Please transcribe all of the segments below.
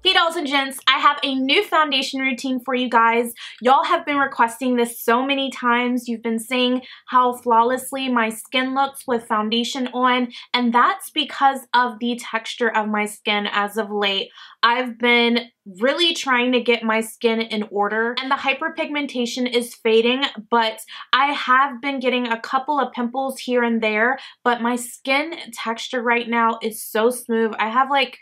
Hey dolls and gents, I have a new foundation routine for you guys. Y'all have been requesting this so many times. You've been saying how flawlessly my skin looks with foundation on, and that's because of the texture of my skin as of late. I've been really trying to get my skin in order, and the hyperpigmentation is fading, but I have been getting a couple of pimples here and there, but my skin texture right now is so smooth. I have like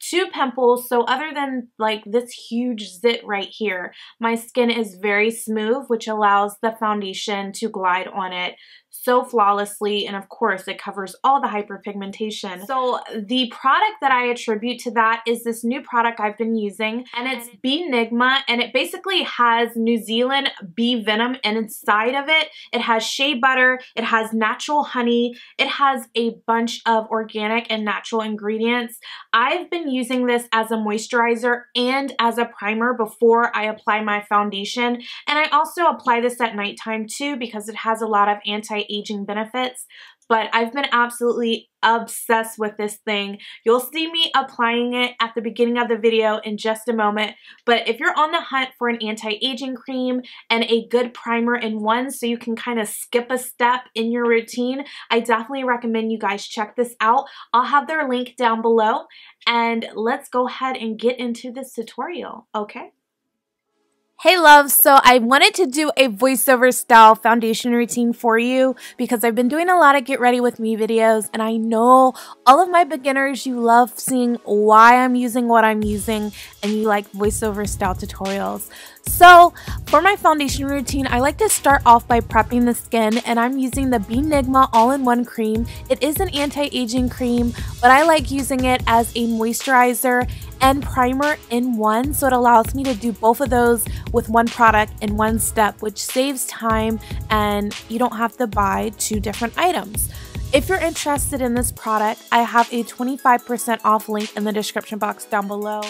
2 pimples, so other than like this huge zit right here, my skin is very smooth, which allows the foundation to glide on it so flawlessly, and of course it covers all the hyperpigmentation. So the product that I attribute to that is this new product I've been using, and it's Beenigma, and it basically has New Zealand bee venom inside of it. It has shea butter, it has natural honey, it has a bunch of organic and natural ingredients. I've been using this as a moisturizer and as a primer before I apply my foundation, and I also apply this at nighttime too because it has a lot of anti-aging benefits. But I've been absolutely obsessed with this thing. You'll see me applying it at the beginning of the video in just a moment. But if you're on the hunt for an anti-aging cream and a good primer in one so you can kind of skip a step in your routine, I definitely recommend you guys check this out. I'll have their link down below, and let's go ahead and get into this tutorial, okay? Hey loves, so I wanted to do a voiceover style foundation routine for you because I've been doing a lot of get ready with me videos, and I know all of my beginners, you love seeing why I'm using what I'm using, and you like voiceover style tutorials. So for my foundation routine, I like to start off by prepping the skin, and I'm using the Beenigma all-in-one cream. It is an anti-aging cream, but I like using it as a moisturizer and primer in one, so it allows me to do both of those with one product in one step, which saves time and you don't have to buy 2 different items. If you're interested in this product, I have a 25% off link in the description box down below.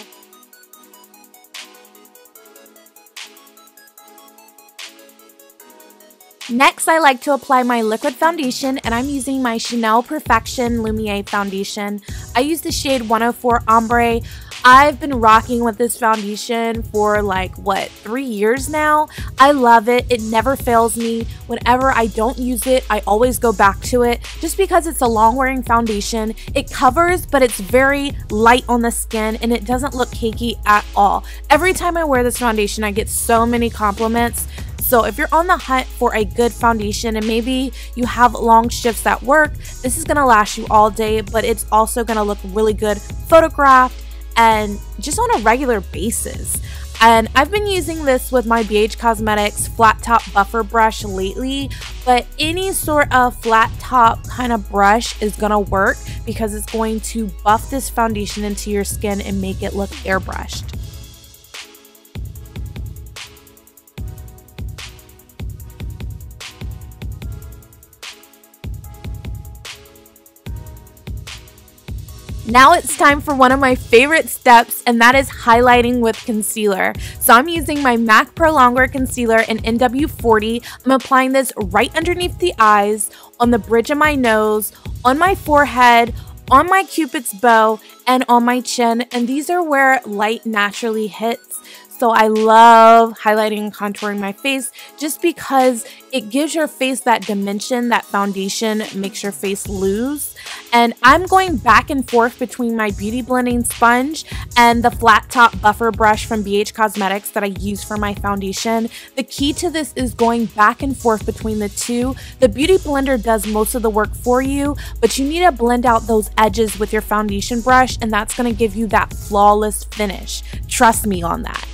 Next, I like to apply my liquid foundation, and I'm using my Chanel Perfection Lumiere foundation. I use the shade 104 Ambre. I've been rocking with this foundation for like, 3 years now. I love it. It never fails me. Whenever I don't use it, I always go back to it just because it's a long wearing foundation. It covers, but it's very light on the skin and it doesn't look cakey at all. Every time I wear this foundation, I get so many compliments. So if you're on the hunt for a good foundation and maybe you have long shifts at work, this is gonna last you all day, but it's also gonna look really good photographed and just on a regular basis. And I've been using this with my BH Cosmetics flat top buffer brush lately, but any sort of flat top kind of brush is gonna work because it's going to buff this foundation into your skin and make it look airbrushed. Now it's time for one of my favorite steps, and that is highlighting with concealer. So I'm using my MAC Pro Longwear Concealer in NW40. I'm applying this right underneath the eyes, on the bridge of my nose, on my forehead, on my Cupid's bow, and on my chin. And these are where light naturally hits. So I love highlighting and contouring my face just because it gives your face that dimension that foundation makes your face lose. And I'm going back and forth between my beauty blending sponge and the flat top buffer brush from BH Cosmetics that I use for my foundation. The key to this is going back and forth between the two. The beauty blender does most of the work for you, but you need to blend out those edges with your foundation brush, and that's going to give you that flawless finish. Trust me on that.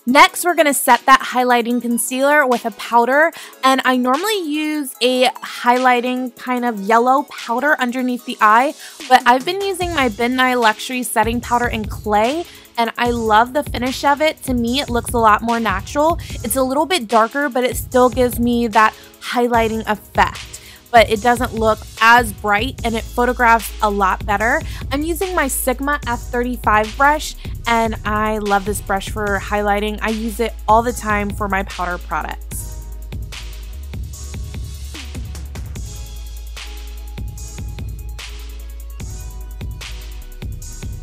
Next, we're going to set that highlighting concealer with a powder, and I normally use a highlighting kind of yellow powder underneath the eye, but I've been using my Beenigma Luxury Setting Powder in clay, and I love the finish of it. To me, it looks a lot more natural. It's a little bit darker, but it still gives me that highlighting effect. But it doesn't look as bright and it photographs a lot better. I'm using my Sigma F35 brush and I love this brush for highlighting. I use it all the time for my powder products.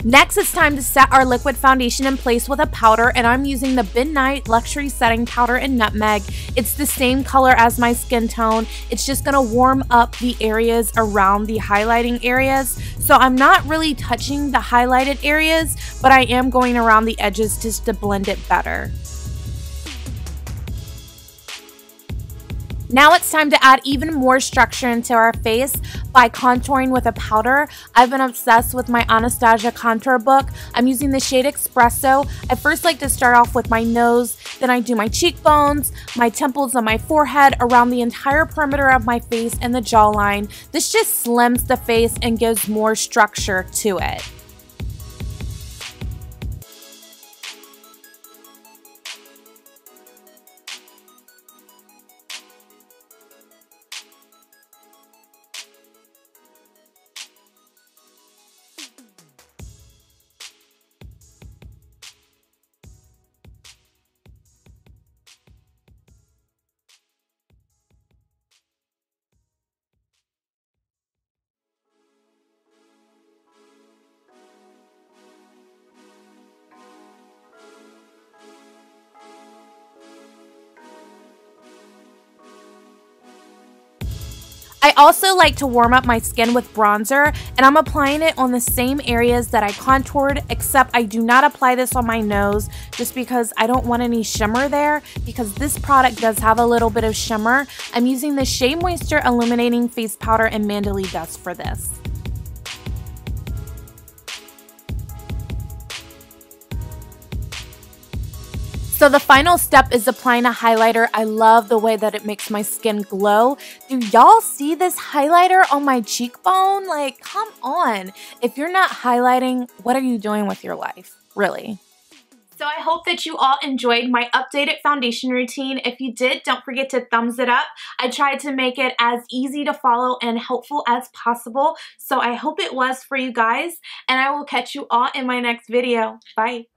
Next, it's time to set our liquid foundation in place with a powder, and I'm using the Beenigma Luxury Setting Powder in Nutmeg. It's the same color as my skin tone. It's just going to warm up the areas around the highlighting areas. So I'm not really touching the highlighted areas, but I am going around the edges just to blend it better. Now it's time to add even more structure into our face by contouring with a powder. I've been obsessed with my Anastasia contour book. I'm using the shade Espresso. I first like to start off with my nose, then I do my cheekbones, my temples and my forehead, around the entire perimeter of my face and the jawline. This just slims the face and gives more structure to it. I also like to warm up my skin with bronzer, and I'm applying it on the same areas that I contoured, except I do not apply this on my nose just because I don't want any shimmer there, because this product does have a little bit of shimmer. I'm using the Shea Moisture Illuminating Face Powder and Mandaly Dust for this. So the final step is applying a highlighter. I love the way that it makes my skin glow. Do y'all see this highlighter on my cheekbone? Like, come on. If you're not highlighting, what are you doing with your life? Really? So I hope that you all enjoyed my updated foundation routine. If you did, don't forget to thumbs it up. I tried to make it as easy to follow and helpful as possible. So I hope it was for you guys, and I will catch you all in my next video. Bye.